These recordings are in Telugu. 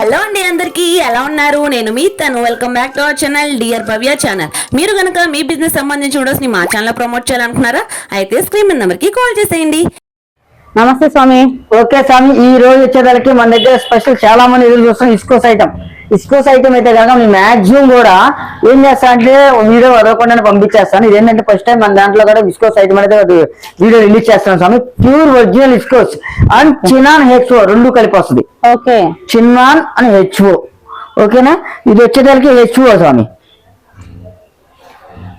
హలో అండి, అందరికీ ఎలా ఉన్నారు? నేను మీ తను. Welcome back to our channel dear Bhavya channel. మీరు కనుక మీ బిజినెస్ సంబంధించి వీడియోస్ ని మా ఛానల్ ప్రమోట్ చేయాలనుకున్నారా? అయితే స్క్రీన్ మీద నెంబర్ కి కాల్ చేసేయండి. నమస్తే స్వామి. ఓకే స్వామి, ఈ రోజు వచ్చేదానికి మన దగ్గర స్పెషల్ చాలా మంది ఎదురు చూస్తాం ఇస్కోస్ ఐటమ్ అయితే కనుక నేను మాక్సిమం కూడా ఏం చేస్తా అంటే వీడియో వదలకుండా పంపించేస్తాను. ఇది ఏంటంటే ఫస్ట్ టైం మన దాంట్లో కూడా ఇస్కోస్ ఐటమ్ అనేది వీడియో రిలీజ్ చేస్తాను స్వామి. ప్యూర్ ఒరిజినల్ ఇస్కోస్ అండ్ చినాన్ హెచ్ఓ రెండు కలిపి వస్తుంది. ఓకే, చిన్నాన్ అని హెచ్ఓ. ఓకేనా, ఇది వచ్చేదానికి హెచ్ఓ స్వామి.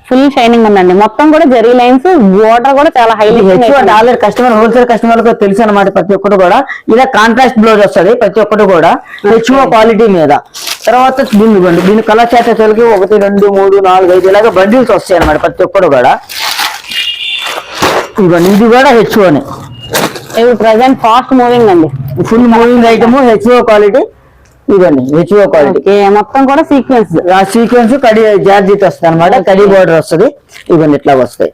ఫుల్ షైనింగ్ ఉందండి. మొత్తం కూడా జెరీ లైన్స్, బోర్డర్ కూడా చాలా highlight. Already customer wholesale customer కు తెలుసు అనమాట. ప్రతి ఒక్కటి కూడా ఇలా కాంట్రాస్ట్ బ్లౌజ్ వస్తుంది ప్రతి ఒక్కటి కూడా హెచ్ఓ క్వాలిటీ మీద. తర్వాత దీని కలర్ చార్టర్కి 1 2 3 4 5 ఇలాగా బండిల్స్ వస్తాయి అనమాట ప్రతి ఒక్కటి కూడా. ఇవ్వండి, ఇది కూడా హెచ్ఓని. ఇవి ప్రెసెంట్ ఫాస్ట్ మూవింగ్ అండి, full moving item HO quality. ఇవ్వండి హెచ్ఓ క్వాలిటీ. మొత్తం కూడా సీక్వెన్స్, ఆ సీక్వెన్స్ కడి జార్జెట్ వస్తుంది అనమాట. కడి బోర్డర్ వస్తుంది. ఇవన్నీ ఇట్లా వస్తాయి.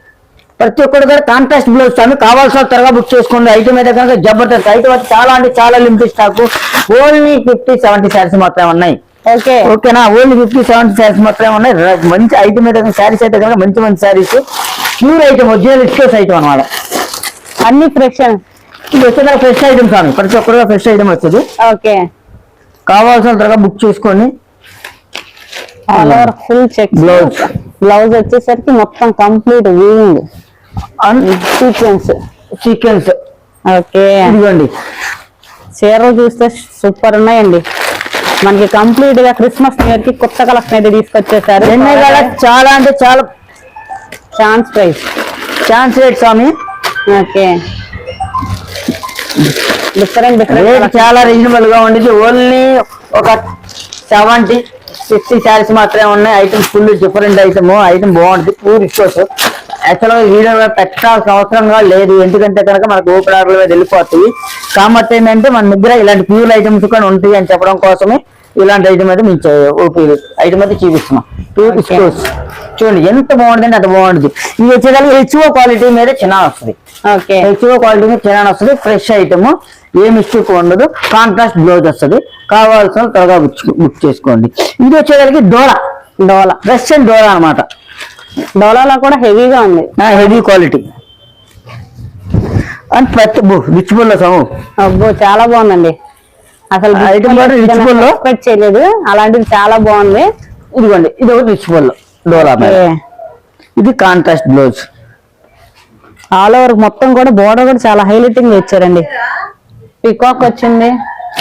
ప్రతి ఒక్కటి కూడా కాంట్రాస్ట్ బ్లౌజ్ స్వామి. కావాల్సిన త్వరగా బుక్ చేసుకోండి. ఐటమ్ అయితే కనుక జబర్దస్త్ ఐటమ్ అయితే చాలా అంటే చాలా లిమిటెడ్ స్టాక్. ఓన్లీ 50-70 శారీస్ మాత్రమే ఉన్నాయి. ఓకే ఓకేనా, ఓన్లీ 50-70 శారీస్ మాత్రమే ఉన్నాయి. మంచి ఐటమ్ అయితే శారీస్ అయితే కనుక మంచి మంచి saris. Pure item, original ఇస్కోస్ item అనమాట. అన్ని ఫ్రెష్. ఇది వచ్చేదా ఫ్రెష్ ఐటమ్ స్వామి. ప్రతి ఒక్కరు ఫ్రెష్ ఐటమ్ వస్తుంది. ఓకే, కావాల్సిన త్వరగా బుక్ చేసుకోండి. All over full check blouse వచ్చేసరికి మొత్తం complete weaving and sequence. Okay, ఇదిగోండి చీరలు చూస్తే సూపర్ ఉన్నాయండి. మనకి కంప్లీట్ గా క్రిస్మస్ న్యూ ఇయర్ కి కొత్త కలెక్షన్ అయితే తీసుకొచ్చేసారు. చాలా అంటే చాలా ఛాన్స్ రేట్ స్వామి. ఓకే, డిఫరెంట్ చాలా రీజనబుల్ గా ఉండేది. ఓన్లీ ఒక 70-60 శారీస్ మాత్రమే ఉన్నాయి. ఐటమ్ ఫుల్ డిఫరెంట్ ఐటమ్ బాగుంటుంది. ప్యూర్ ఇస్కోస్. యాక్చువల్ గా వీడియో పెట్టాల్సిన అవసరంగా లేదు, ఎందుకంటే కనుక మనకు ఓపెన్ ఆర్డర్ మీద వెళ్ళిపోతుంది. కాబట్టి ఏంటంటే మన దగ్గర ఇలాంటి ప్యూర్ ఐటమ్స్ కూడా ఉంటాయి అని చెప్పడం కోసమే ఇలాంటి ఐటమ్ అయితే మేము ఐటమ్ అయితే చూపిస్తున్నాం. ప్యూర్ ఇస్కోస్ చూడండి ఎంత బాగుంటుంది, అంత బాగుంటుంది. ఇది వచ్చేదానికి హెచ్ఓ క్వాలిటీ మీద చిన్న వస్తుంది. హెచ్ఓ క్వాలిటీ మీద చిన్న వస్తుంది. ఫ్రెష్ ఐటమ్, ఏ మిస్టేక్ ఉండదు. కాంట్రాస్ట్ బ్లౌజ్ వస్తుంది. కావాల్సిన త్వరగా బుక్ చేసుకోండి. ఇది వచ్చేదానికి డోలా వెస్టర్న్ డోలా అనమాట. డోలాలో కూడా హెవీగా ఉంది, హెవీ క్వాలిటీ అండ్ ప్రతి రిచ్బుల్ లో సము. అబ్బో చాలా బాగుందండి. అసలు ఐటమ్ కూడా రిచ్బుల్ లో ఎక్స్పెక్ట్ చేయలేదు, అలాంటిది చాలా బాగుంది. ఇదిగోండి, ఇది ఒకటి రిచ్బుల్ లో డోలా. ఇది కాంట్రాస్ట్ బ్లౌజ్. ఆల్ ఓవర్ మొత్తం కూడా బోర్డర్ కూడా చాలా హైలైటింగ్ ఇచ్చారండి. పికాక్ వచ్చింది,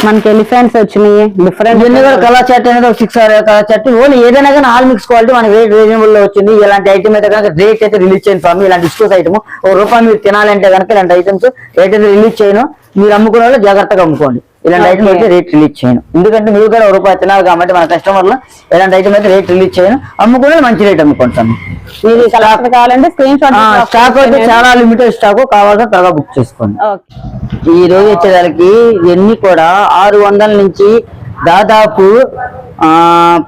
మనకి ఎలిఫెంట్స్ వచ్చినాయి. డిఫరెంట్ కలర్ చార్ట్ అనేది 6 కలర్ చార్ట్. ఓన్లీ ఏదైనా కానీ ఆల్ మిక్స్ క్వాలిటీ మనకి రేట్ రీజనబుల్ లో వచ్చింది. ఇలాంటి ఐటమ్ అయితే కనుక రేట్ అయితే రిలీజ్ చేయను స్వామి. ఇలాంటి ఇస్కోస్ ఐటమ్ ₹1 మీరు తినాలంటే కనుక ఇలాంటి ఐటమ్స్ రేట్ అయితే రిలీజ్ చేయను. మీరు అమ్ముకునే వాళ్ళు జాగ్రత్తగా అమ్ముకోండి. ఇలాంటి ఐటమ్ అయితే రేట్ రిలీజ్ చేయను, ఎందుకంటే మీరు కూడా ₹1 తినాలి కాబట్టి మన కస్టమర్లు. ఇలాంటి ఐటమ్ అయితే రేట్ రిలీజ్ చేయను. అమ్ముకునే మంచి రేట్ అమ్ముకోండి స్వామి. మీరు కావాలంటే స్క్రీన్ షాట్. స్టాక్ అయితే చాలా లిమిటెడ్ స్టాక్, కావాల్సిన త్వరగా బుక్ చేసుకోండి. ఈ రోజు వచ్చేదానికి ఇవన్నీ కూడా 600 నుంచి దాదాపు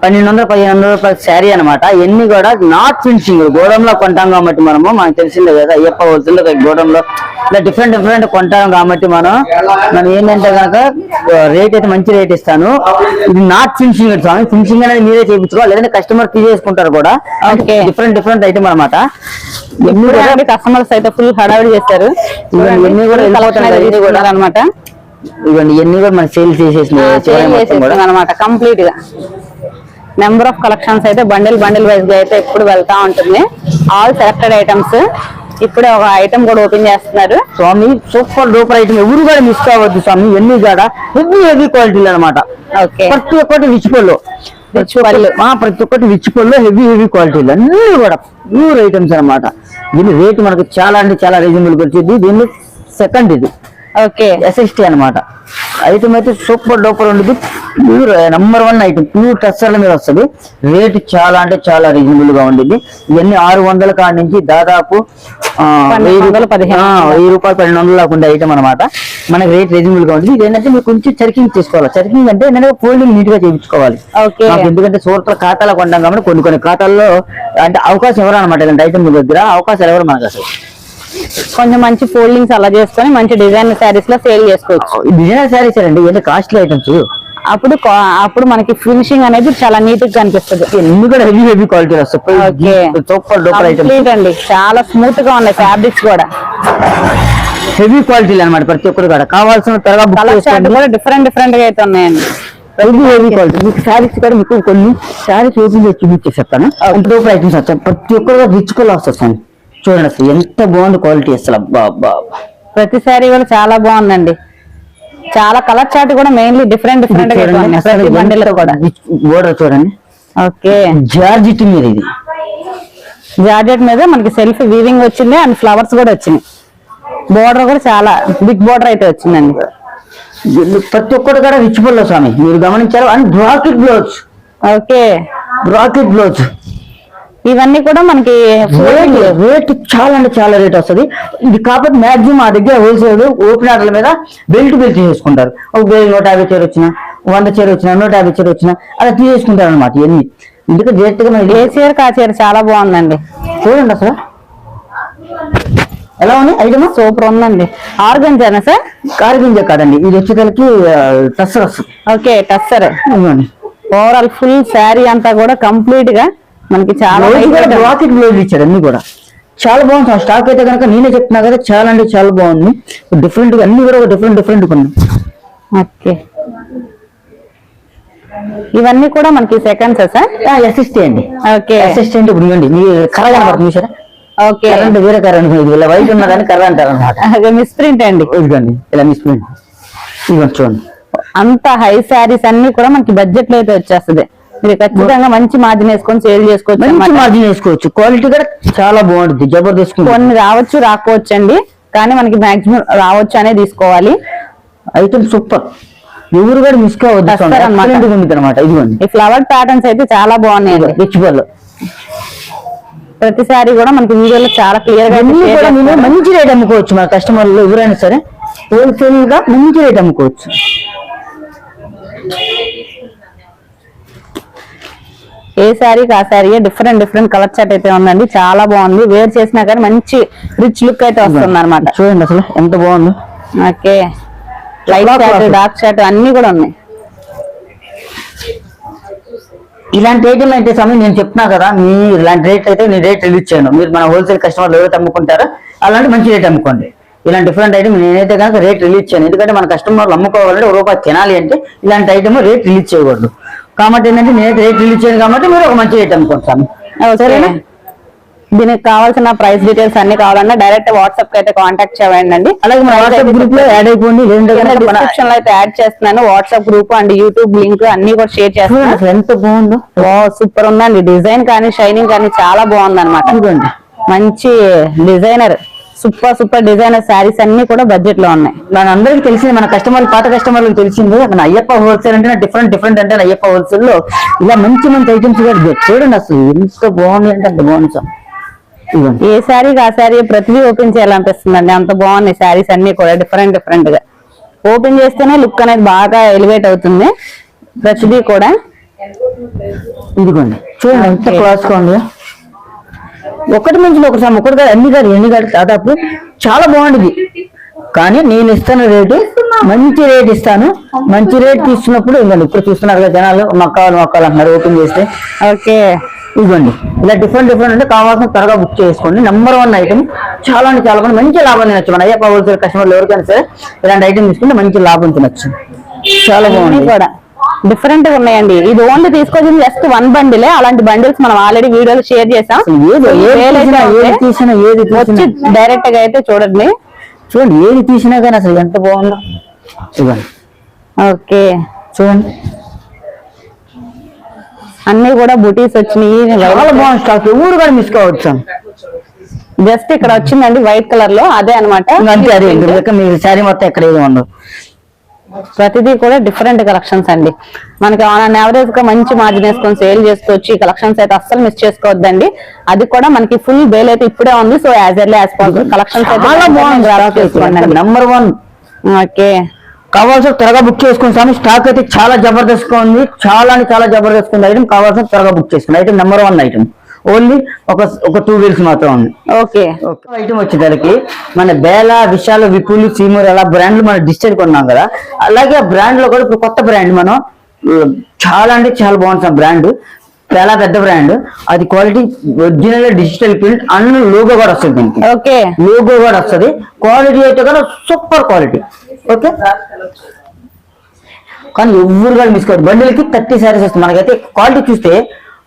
1200-1500 రూపాయల శారీ అనమాట. ఇవన్నీ కూడా నాట్ ఫినిషింగ్, గోడంలో కొంటాం కాబట్టి మనకు తెలిసిందే కదా. అయ్యప్ప హోల్సేల్ గోడంలో ఇలా డిఫరెంట్ కొంటాం కాబట్టి మనం ఏంటంటే కనుక రేట్ అయితే మంచి రేట్ ఇస్తాను. ఇది నాట్ ఫినిషింగ్ స్వామి. ఫినిషింగ్ అనేది మీరే చేయించుకోవాలి, లేదంటే కస్టమర్ తీసేసుకుంటారు కూడా. డిఫరెంట్ ఐటమ్ అనమాట. కస్టమర్స్ అయితే ఫుల్ హడావిడి చేస్తారు. ఇవన్నీ కూడా అనమాట. ఇవన్నీ కూడా మనం సేల్ చేసేసిన అనమాట. కంప్లీట్ గా నెంబర్ ఆఫ్ కలెక్షన్స్ అయితే బండిల్ వైజ్ గా అయితే ఎప్పుడు వెళ్తా ఉంటుంది. All selected items. ఇప్పుడే ఒక ఐటమ్ కూడా ఓపెన్ చేస్తున్నారు స్వామి. సూపర్ ఐటమ్, ఎవరు కూడా మిస్ కావద్దు స్వామి. ఇవన్నీ కూడా హెవీ క్వాలిటీలు అనమాట. ప్రతి ఒక్కటి రిచ్పల్లో, ప్రతి ఒక్కటి రిచ్పల్లో హెవీ క్వాలిటీలు అన్ని కూడా ప్యూర్ ఐటమ్స్ అనమాట. దీని రేట్ మనకు చాలా అంటే చాలా రీజనబుల్ గా వచ్చింది. దీన్ని సెకండ్ ఇది SST అనమాట. ఐటమ్ అయితే సూపర్ డూపర్ ఉండేది. ప్యూర్ నంబర్ 1 ఐటమ్, ప్యూర్ టస్సర్ల మీద వస్తుంది. రేట్ చాలా అంటే చాలా రీజనబుల్ గా ఉండేది. ఇవన్నీ 600 కాడి నుంచి దాదాపు 1000-1500 దాకా ఉండే ఐటమ్ అనమాట. మనకి రేట్ రీజనబుల్ గా ఉంది. ఇది ఏంటంటే మీరు కొంచెం చర్కింగ్ చేసుకోవాలి. చర్కింగ్ అంటే ఏంటంటే ఫోల్డింగ్ నీట్ గా చేయించుకోవాలి. ఎందుకంటే సూరత్ ఖాతాలో కొంటాం కాబట్టి కొన్ని ఖాతాల్లో అంటే అవకాశం ఎవరు అనమాట. ఇలాంటి ఐటమ్ దగ్గర అవకాశాలు ఎవరు మనకు అసలు. కొంచెం మంచి ఫోల్డింగ్స్ అలా చేసుకొని మంచి డిజైనర్ శారీస్ లో సేల్ చేసుకోవచ్చు. డిజైనర్ శారీస్ అండి, కాస్ట్లీ ఐటమ్స్. అప్పుడు మనకి ఫినిషింగ్ అనేది చాలా నీట్ గా కనిపిస్తుంది. ఎన్ని కూడా హెవీ క్వాలిటీ వస్తాయి. Okay. Super duper item complete అండి, చాలా స్మూత్ గా ఉన్నాయి ఫ్యాబ్రిక్స్ కూడా, హెవీ క్వాలిటీ అన్నమాట. ప్రతి ఒక్కరు కూడా కావాల్సిన త్వరగా బుక్ కలర్ చార్ట్ చేసుకోండి. కూడా డిఫరెంట్ గా అయితే ఉన్నాయండి. Heavy quality. మీకు శారీస్ కూడా మీకు కొన్ని శారీస్ ఓపెన్ చేసి చూపించేసి చెప్తాను. ఎంత రూపాయలు ఐటమ్స్ వచ్చాయి, ప్రతి ఒక్కరు రిచ్ కలర్స్ వస్తాయి. చూడండి అసలు ఎంత బాగుంది క్వాలిటీ అసలు. అబ్బా ప్రతి సారీ కూడా చాలా బాగుందండి. చాలా కలర్ చార్ట్ కూడా మెయిన్లీ డిఫరెంట్ గా ఉన్నాయి ప్రతి బండిల్ కూడా. బోర్డర్ చూడండి. ఓకే. జార్జిట్ మీద ఇది జార్జెట్ మీద మనకి సెల్ఫ్ వీవింగ్ వచ్చింది అండ్ ఫ్లవర్స్ కూడా వచ్చినాయి. బోర్డర్ కూడా చాలా బిగ్ బోర్డర్ అయితే వచ్చిందండి. ప్రతి ఒక్కటి కూడా రిచ్ పళ్ళు స్వామి, మీరు గమనించారు. And bracket blouse. Okay. Bracket blouse ఇవన్నీ కూడా మనకి రేట్ చాలా అంటే చాలా రేట్ వస్తుంది. ఇది కాకపోతే మాక్సిమం మా దగ్గర హోల్సేల్ ఓపెన్ ఆర్డర్ల మీద బెల్ట్ చేసుకుంటారు. ఒక 150 చీర వచ్చినా, 100 చీర వచ్చినా, 150 చీర వచ్చినా అలా తీసేసుకుంటారు అనమాట. ఇవన్నీ ఎందుకంటే డైరెక్ట్ గా ఏ చీర కా చీర చాలా బాగుందండి. చూడండి అసలు ఎలా ఉంది ఐటమ్. సూపర్ ఉందండి. ఆర్గంజానా సార్? కార్గింజ కాదండి, ఇది వచ్చేసరికి టస్సర్ వస్తుంది. Okay, tussar. Overall full sari అంతా కూడా కంప్లీట్ గా మనకి చాలా బ్రాకెట్ బ్లౌజ్ ఇచ్చారు. అన్ని కూడా చాలా బాగుంది. స్టాక్ అయితే కనుక నేనే చెప్తున్నా కదా, చాలా అంటే చాలా బాగుంది. డిఫరెంట్ గా అన్ని కూడా డిఫరెంట్ ఉన్నాయి. ఓకే. ఇవన్నీ కూడా మనకి సెకండ్స్ సార్? అసిస్టెంట్ అండి. ఓకే. అసిస్టెంట్ ఇప్పుడు ఇవ్వండి. మీ కర్ర కనబడుతుంది చూసారా? ఓకే. కరెంట్ వేరే కర్ర అనుకోండి, ఇలా వైట్ ఉన్నా కానీ కర్ర అంటారు అనమాట. మిస్ ప్రింట్ అండి. ఇదిగోండి ఇలా మిస్ ప్రింట్. ఇదిగోండి చూడండి. అంత హై శారీస్ అన్ని కూడా మనకి బడ్జెట్ లో అయితే వచ్చేస్తుంది. మీరు ఖచ్చితంగా మంచి మార్జిన్ వేసుకొని సేల్ చేసుకోవచ్చు. మంచి మార్జిన్ వేసుకోవచ్చు. క్వాలిటీ కూడా చాలా బాగుంటుంది, జబర్దస్త్. కొన్ని రావచ్చు రాకపోవచ్చు అండి, కానీ మనకి మాక్సిమం రావచ్చు అనే తీసుకోవాలి. ఐటమ్ సూపర్, ఎవరు కూడా మిస్ కావద్దు అనమాట. ఇదిగోండి ఈ ఫ్లవర్ ప్యాటర్న్స్ అయితే చాలా బాగున్నాయి. రిచ్ పళ్ళు ప్రతి సారీ కూడా మనకి వీడియోలో చాలా క్లియర్ గా మంచి రేట్ అమ్ముకోవచ్చు. మన కస్టమర్లు ఎవరైనా సరే హోల్సేల్ గా మంచి రేట్ అమ్ముకోవచ్చు. ఏ శారీకి ఆ శారీ డిఫరెంట్ కలర్ చార్ట్ అయితే ఉందండి. చాలా బాగుంది. వేర్ చేసినా కానీ మంచి రిచ్ లుక్ అయితే వస్తుంది అనమాట. చూడండి అసలు ఎంత బాగుంది. Okay. Light chart, dark chart అన్ని కూడా ఉన్నాయి. ఇలాంటి ఐటమ్ అయితే సమయం నేను చెప్తున్నా కదా, మీ ఇలాంటి రేట్ అయితే నేను రేట్ రిలీజ్ చేయను. మీరు మన హోల్సేల్ కస్టమర్లు ఎవరైతే అమ్ముకుంటారో అలాంటి మంచి రేట్ అమ్ముకోండి. ఇలాంటి డిఫరెంట్ ఐటమ్ నేనైతే కనుక రేట్ రిలీజ్ చేయను. ఎందుకంటే మన కస్టమర్లు అమ్ముకోవాలంటే రూపాయి తినాలి అంటే ఇలాంటి ఐటమ్ రేట్ రిలీజ్ చేయకూడదు. కాబట్టి ఏంటంటే నేనైతే రేట్ రిలీజ్ చేయను కాబట్టి మీరు ఒక మంచి రేట్ అమ్ముకుంటాను. సరేనా? దీనికి కావాల్సిన ప్రైస్ డీటెయిల్స్ అన్ని కావాలన్నా డైరెక్ట్ వాట్సాప్ కి అయితే కాంటాక్ట్ చేయండి. అలాగే మన వాట్సాప్ గ్రూప్ లో యాడ్ అయిపోండి. డిస్క్రిప్షన్ లో అయితే యాడ్ చేస్తున్నాను. WhatsApp group and YouTube link అన్ని కూడా షేర్ చేస్తున్నాను. ఎంత బాగుందో, సూపర్ ఉందండి. డిజైన్ కానీ షైనింగ్ కానీ చాలా బాగుంది అనమాట. మంచి డిజైనర్, సూపర్ డిజైనర్ శారీస్ అన్ని కూడా బడ్జెట్ లో ఉన్నాయి. మన అందరికి తెలిసింది, మన కస్టమర్లు పాత కస్టమర్లకు తెలిసింది. మన అయ్యప్ప హోల్సేల్ అంటే డిఫరెంట్ అంటే అయ్యప్ప హోల్సేల్ లో ఇలా మంచి ఐటమ్స్ కూడా చూడండి అసలు ఎంత బాగుంది అంటే అంత బాగుంది సార్. ఏ శారీకి ఆ శారీ ప్రతిదీ ఓపెన్ చేయాలనిపిస్తుందండి, అంత బాగున్నాయి శారీస్ అన్ని కూడా డిఫరెంట్ గా. ఓపెన్ చేస్తేనే లుక్ అనేది బాగా ఎలివేట్ అవుతుంది ప్రతిదీ కూడా. ఇదిగోండి చూడండి ఎంత క్లాస్ గా ఉంది. ఒకటి నుంచి ఒకటి కాదు, ఎన్ని కాదు దాదాపు చాలా బాగుంటుంది. కానీ నేను ఇస్తున్న రేటు మంచి రేట్ ఇస్తాను. మంచి రేట్ తీసుకున్నప్పుడు ఇవ్వండి. ఇప్పుడు చూస్తున్నారు కదా జనాలు మక్కాలు అంటున్నారు ఓపెన్ చేస్తే. ఓకే. ఇవ్వండి ఇలా డిఫరెంట్ అంటే కావాల్సిన త్వరగా బుక్ చేసుకోండి. Number 1 item. చాలా అంటే చాలా మంచి లాభం తినొచ్చు. మన అయ్యప్ప హోల్సేల్ కస్టమర్లు ఎవరికైనా సరే ఇలాంటి ఐటమ్ తీసుకుంటే మంచి లాభం తినొచ్చు. చాలా బాగుంది కూడా, డిఫరెంట్ గా ఉన్నాయండి. ఇది ఓన్లీ తీసుకొచ్చింది జస్ట్ 1 బండిలే. అలాంటి బండిల్స్ మనం ఆల్రెడీ వీడియోలో షేర్ చేసాం. వచ్చి డైరెక్ట్ గా అయితే చూడండి ఏది తీసినా కానీ అసలు ఎంత బాగుందో. చూడండి. ఓకే. చూడండి అన్ని కూడా బుటీస్ వచ్చినాయి. చాలా బాగుంది స్టాక్, ఎవరు కూడా మిస్ కావచ్చు. జస్ట్ ఇక్కడ వచ్చిందండి వైట్ కలర్ లో, అదే అనమాట. మీ శారీ మొత్తం ఎక్కడ ఏది ఉండదు. ప్రతిదీ కూడా డిఫరెంట్ కలెక్షన్స్ అండి. మనకి ఆన్ యావరేజ్ గా మంచి మార్జిన్ వేసుకొని సేల్ చేసుకోవచ్చు. ఈ కలెక్షన్స్ అయితే అస్సలు మిస్ చేసుకోవద్దండి. అది కూడా మనకి ఫుల్ బేల్ అయితే ఇప్పుడే ఉంది. So as early as possible collections అయితే నెంబర్ 1. ఓకే. కావాల్సిన త్వరగా బుక్ చేసుకోండి స్వామి. స్టాక్ అయితే చాలా జబర్దస్త్ గా ఉంది. చాలా జబర్దస్త్ ఉంది ఐటమ్. కావాల్సిన త్వరగా బుక్ చేసుకోండి. Item number 1 item. ఓన్లీ ఒక 2 వీల్స్ మాత్రం ఉంది. ఓకే ఐటమ్ వచ్చేసరికి మన బేలా, విశాల్, విపుల్, సీమూర్ అలా బ్రాండ్లు మనం డిజిటల్ కొన్నాం కదా, అలాగే ఆ బ్రాండ్ లో కూడా ఇప్పుడు కొత్త బ్రాండ్ మనం చాలా అంటే చాలా బాగుంటుంది ఆ బ్రాండ్, చాలా పెద్ద బ్రాండ్. అది quality original digital print and logo కూడా వస్తుంది దీనికి. ఓకే లోగో కూడా వస్తుంది. క్వాలిటీ అయితే కూడా సూపర్ క్వాలిటీ. ఓకే కానీ ఎవరు కూడా మిస్ కాదు. బండిలకి 30 శారీస్ వస్తుంది. మనకైతే క్వాలిటీ చూస్తే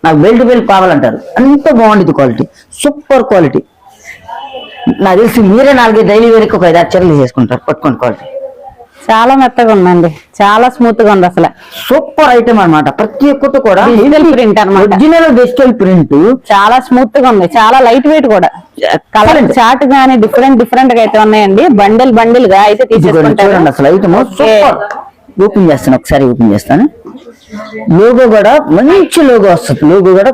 నాకు బెల్ట్ కావాలంటారు, అంత బాగుంటుంది క్వాలిటీ, సూపర్ క్వాలిటీ. నాకు తెలిసి మీరే 4 డైలీ వేరికి ఒక 5-6 చీరలు చేసుకుంటారు. పట్టుకోండి, క్వాలిటీ చాలా మెత్తగా ఉందండి, చాలా స్మూత్ గా ఉంది, అసలు సూపర్ ఐటమ్ అన్నమాట. ప్రతి ఒక్కటి కూడా డిజిటల్ ప్రింట్ అన్నమాట, ఒరిజినల్ డిజిటల్ ప్రింట్, చాలా స్మూత్ గా ఉంది, చాలా లైట్ వెయిట్ కూడా. కలర్ చార్ట్ గానీ డిఫరెంట్ గా అయితే ఉన్నాయండి. బండిల్ గా అయితే తీసుకుంటారు. చూడండి అసలు ఐటమ్ సూపర్. ఓపెన్ చేస్తాను, ఒకసారి ఓపెన్ చేస్తాను. లోగో కూడా మంచి లోగో వస్తుంది. లోగో కూడా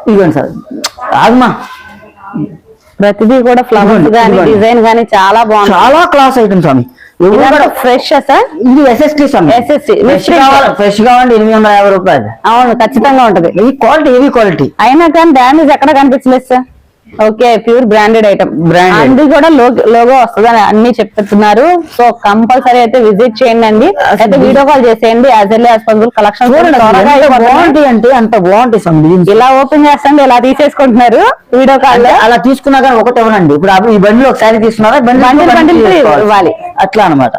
ఇదిగోండి సార్, ఆగమా, ప్రతిదీ కూడా ఫ్లవర్స్ గానీ డిజైన్ గానీ చాలా బాగుంది, చాలా క్లాస్ ఐటమ్ స్వామి. ఫ్రెష్ సార్, ఇది ఎస్ఎస్టీ స్వామి. ఫ్రెష్ కావాలంటే 850 రూపాయలు. అవును, ఖచ్చితంగా ఉంటది. ఈ క్వాలిటీ హెవీ క్వాలిటీ అయినా కానీ డ్యామేజ్ ఎక్కడ కనిపించలేదు sir. Okay, pure branded item, అది కూడా లోగో వస్తుంది అని అన్ని చెప్తున్నారు. సో కంపల్సరీ అయితే విజిట్ చేయండి అండి, అయితే వీడియో కాల్ చేసేయండి. As early as possible collection బాగుంటాయి అంటే అంత బాగుంటాయి. ఇలా ఓపెన్ చేస్తాండి, ఇలా తీసేసుకుంటున్నారు వీడియో కాల్. అలా తీసుకున్నా కానీ ఒకటి ఇవ్వనండి. ఇప్పుడు ఈ బండిలో ఒకసారి తీసుకున్నారా, బండిల్ ఇవ్వాలి, అట్లా అనమాట.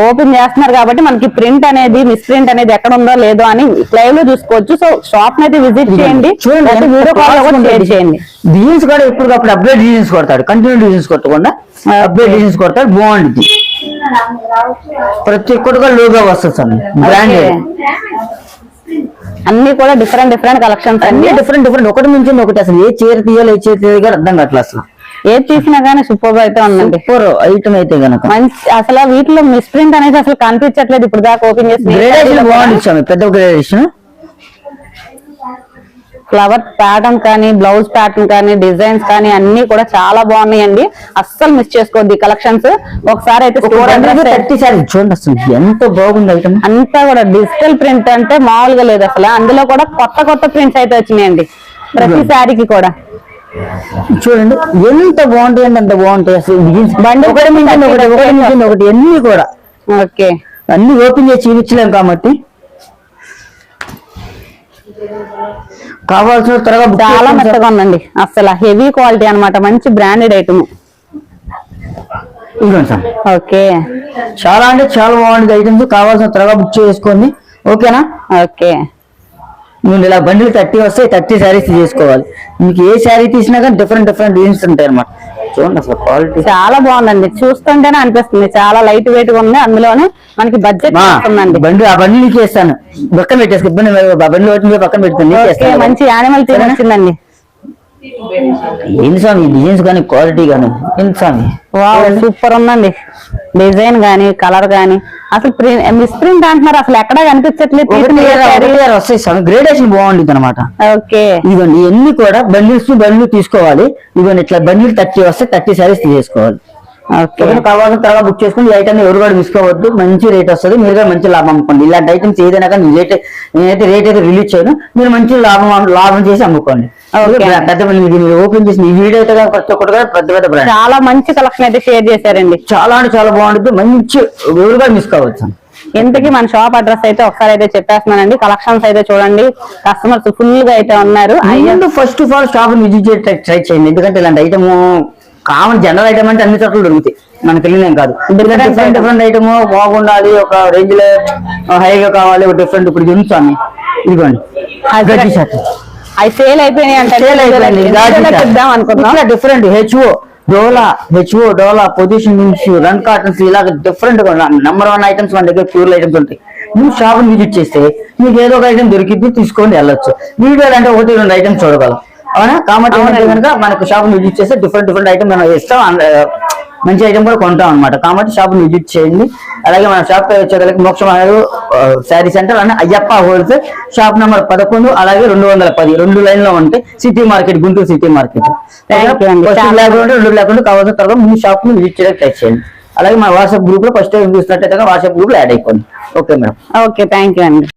ఓపెన్ చేస్తున్నారు కాబట్టి మనకి ప్రింట్ అనేది మిస్ ప్రింట్ అనేది ఎక్కడ ఉందో లేదో అని లైవ్ లో చూసుకోవచ్చు. సో షాప్ అయితే విజిట్ చేయండి, వీడియో కాల్ కూడా షేర్ చేయండి. డిజైన్స్ కూడా ఎప్పటికప్పుడు అప్డేట్ డిజైన్స్ కొడతాడు, కంటిన్యూ డిజైన్స్ కొట్టకుండా అప్డేట్ డిజైన్స్ కొడతాడు, బాగుంటుంది. ప్రతి ఒక్కటి కూడా లోగో వస్తుంది సార్, బ్రాండెడ్. అన్ని కూడా డిఫరెంట్ కలెక్షన్స్ అన్ని డిఫరెంట్ ఒకటి నుంచి ఒకటి. అసలు ఏ చీర తీయాలో ఏ చీర తీయాలి కూడా అర్థం కావట్లేదు అసలు. ఏది తీసినా గానీ సూపర్ అయితే ఉందండి, సూపర్ ఐటమ్ అయితే కనుక మంచి. అసలు వీటిలో మిస్ ప్రింట్ అనేది అసలు కనిపించట్లేదు ఇప్పుడు దాకా ఓపెన్ చేసి. గ్రేడేషన్ బాగుంది, పెద్ద గ్రేడేషన్. ఫ్లవర్ ప్యాటర్న్ కానీ, బ్లౌజ్ ప్యాటర్న్ కానీ, డిజైన్స్ కానీ అన్ని కూడా చాలా బాగున్నాయండి. అస్సలు మిస్ చేసుకోవద్దు ఈ కలెక్షన్స్. ఒకసారి అయితే చూడండి అసలు ఎంత బాగుంది ఐటమ్. అంతా కూడా డిజిటల్ ప్రింట్ అంటే మామూలుగా లేదు అసలు. అందులో కూడా కొత్త ప్రింట్స్ అయితే వచ్చినాయండి ప్రతి శారీకి కూడా. చూడండి ఎంత బాగుంటాయి అంటే అంత బాగుంటాయి అసలు. బండి ఒకటి అన్ని కూడా. ఓకే, అన్ని ఓపెన్ చేసి చూపించలేం కాబట్టి కావాల్సిన త్వరగా చాలా మెత్తగా ఉందండి, అసలు హెవీ క్వాలిటీ అన్నమాట, మంచి బ్రాండెడ్ ఐటమ్. ఓకే, చాలా అంటే చాలా బాగుంటుంది ఐటమ్స్. కావాల్సిన త్వరగా బుక్ చేసుకోండి, ఓకేనా? ఓకే, మీరు ఇలా బండిలు 30 వస్తాయి, 30 శారీస్ చేసుకోవాలి. మీకు ఏ శారీ తీసినా కానీ డిఫరెంట్ డిజైన్స్ ఉంటాయి అన్నమాట. చూడండి అసలు క్వాలిటీ చాలా బాగుందండి, చూస్తుంటేనే అనిపిస్తుంది. చాలా లైట్ వెయిట్ గా ఉంది, అందులోనే మనకి బడ్జెట్ వస్తుందండి. ఆ బండి నీకు వేస్తాను, పక్కన పెట్టేసి ఇబ్బంది, బండి వచ్చి పక్కన పెట్టుకుని. మంచి యానిమల్ థీమ్ వచ్చిందండి. ఏంటి స్వామి డిజైన్స్ కానీ క్వాలిటీ కానీ ఏంటి స్వామి, సూపర్ ఉందండి. డిజైన్ గానీ కలర్ గానీ అసలు మిస్ ప్రింట్ అంటున్నారు, అసలు ఎక్కడా కనిపించట్లేదు. వస్తాయి స్వామి, గ్రేడేషన్ బాగుంటుంది అనమాట. ఓకే, ఇదిగోండి ఇవన్నీ కూడా బండిల్స్ తీసుకోవాలి. ఇదిగోండి ఇట్లా బండిల్ 30 వస్తే 30 శారీస్ తీసుకోవాలి. కావాల్సిన తర్వాత బుక్ చేసుకుని ఈ ఐటమ్ ఎవరు కూడా మిసుకోవద్దు. మంచి రేట్ వస్తుంది, మీరు కూడా మంచి లాభం అమ్ముకోండి. ఇలాంటి ఐటమ్స్ ఏదైనా కానీ నేనైతే రేట్ అయితే రిలీజ్ చేయను, మీరు మంచి లాభం చేసి అమ్ముకోండి. పెద్ద మీరు ఓపెన్ చేసిన ఈ వీడియో అయితే ప్రతి ఒక్కటి కూడా పెద్ద బ్రాండ్, చాలా మంచి కలెక్షన్ అయితే షేర్ చేశారండి. చాలా అంటే చాలా బాగుంటుంది, మంచి ఎవరు కూడా మిస్ కావచ్చు. ఇంతకీ మన షాప్ అడ్రస్ అయితే ఒకసారి అయితే చెప్పేస్తున్నానండి. కలెక్షన్స్ అయితే చూడండి, కస్టమర్స్ ఫుల్ గా అయితే ఉన్నారు. First of all shop visit చేసి ట్రై చేయండి, ఎందుకంటే ఇలాంటి ఐటమ్ కామన్ జనరల్ ఐటమ్ అంటే అన్ని చోట్ల దొరుకుతాయి, మనకు తెలియదేం కాదు. డిఫరెంట్ ఐటమ్ బాగుండాలి, ఒక రేంజ్ లో హైగా కావాలి, ఒక డిఫరెంట్. ఇప్పుడు స్వామి ఇదిగోండి అవి సేల్ అయిపోయినాయి అంటే డిఫరెంట్ హెచ్ఓ డోలా పొజిషన్ రన్ కాటన్స్ ఇలా డిఫరెంట్ గా నెంబర్ 1 ఐటమ్స్ మన దగ్గర ప్యూర్ ఐటమ్స్ ఉంటాయి. మీరు షాప్ విజిట్ చేస్తే మీకు ఏదో ఒక ఐటమ్ దొరికింది తీసుకొని వెళ్ళొచ్చు. వీడియోలు అంటే 1-2 ఐటమ్స్ చూడగలం, అవునా? కాబట్టి కనుక మనకు షాప్ విజిట్ చేస్తే డిఫరెంట్ ఐటమ్ మనం ఇస్తాం, మంచి ఐటమ్ కూడా కొంటాం అనమాట. కాబట్టి షాప్ విజిట్ చేయండి. అలాగే మన షాప్ వచ్చేసరికి మోక్ష శారీ సెంటర్ అని అయ్యప్ప హోల్సేల్, షాప్ నెంబర్ 11, అలాగే 210, 2 లైన్లో ఉంటాయి. City market, Guntur city market. 2 లేకుండా కావాల్సిన తర్వాత మీ షాప్ ని విజిట్ చేయడానికి ట్రై చేయండి. అలాగే మన వాట్సాప్ గ్రూప్ లో ఫస్ట్ టైం చూసినట్టయితే వాట్సాప్ గ్రూప్ లో యాడ్ అయిపోయింది. Okay madam, okay, thank you అండి.